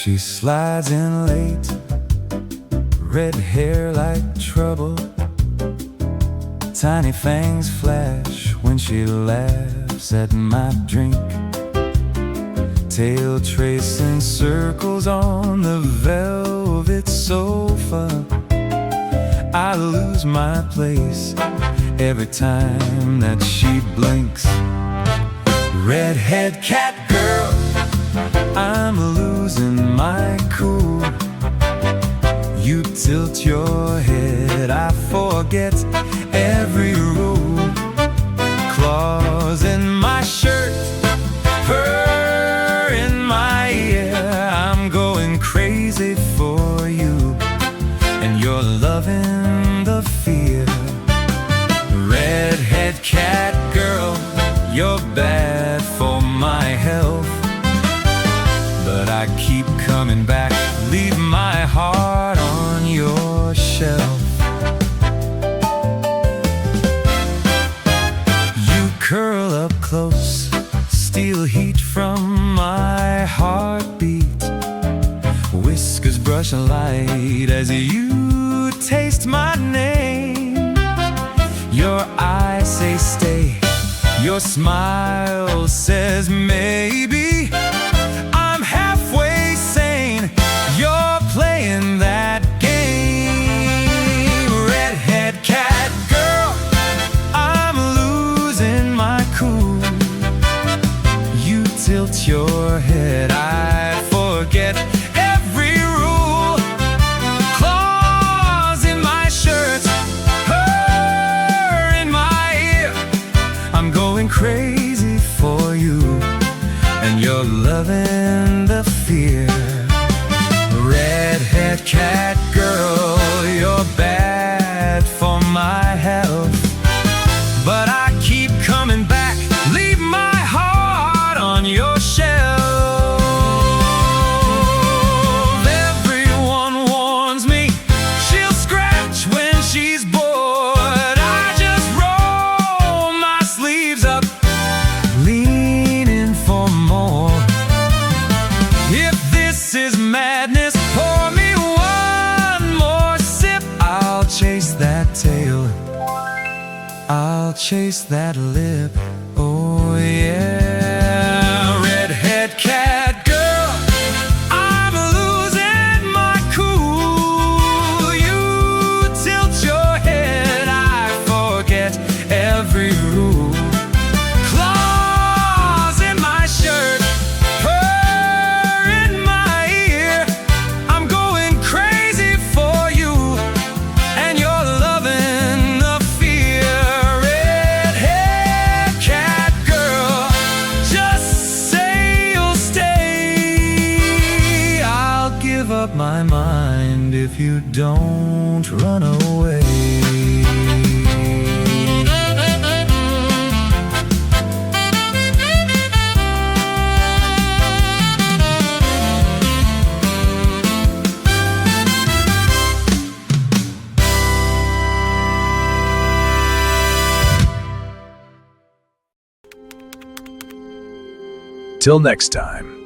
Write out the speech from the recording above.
She slides in late, red hair like trouble, tiny fangs flash when she laughs at my drink, tail tracing circles on the velvet sofa. I lose my place every time that she blinks. Redhead cat-girl, I'm losing my cool. You tilt your head, I forget every rule. Claws in my shirt, fur in my ear. I'm going crazy for you, and you're loving the fear. Redhead cat girl, you're bad for my health, but I keep coming back. Leave my heart on your shelf. You curl up close, steal heat from my heartbeat. Whiskers brush light as you taste my name. Your eyes say stay, your smile says maybe. I'm halfway sane, you're playing that game. Redhead cat girl, I'm losing my cool. You tilt your head, I forget every rule. Claws in my shirt, fur in my ear. I'm going crazy for you, and you're loving the fear. Redhead cat girl, you're bad for my health, but I keep coming back. Leave my heart on your shelf. Everyone warns me she'll scratch when she's bored. I just roll my sleeves up, lean in for more. If this is madness, pour me one more sip. I'll chase that tail, I'll chase that lip. Oh yeah. Redhead cat girl, I'm losing my cool. You tilt your head, I forget every rule. Claws in my shirt, fur in my ear. I'm going crazy for you, and you're loving the fear. Redhead cat girl, just say you'll stay. I'll give up my mind if you don't run away. Till next time.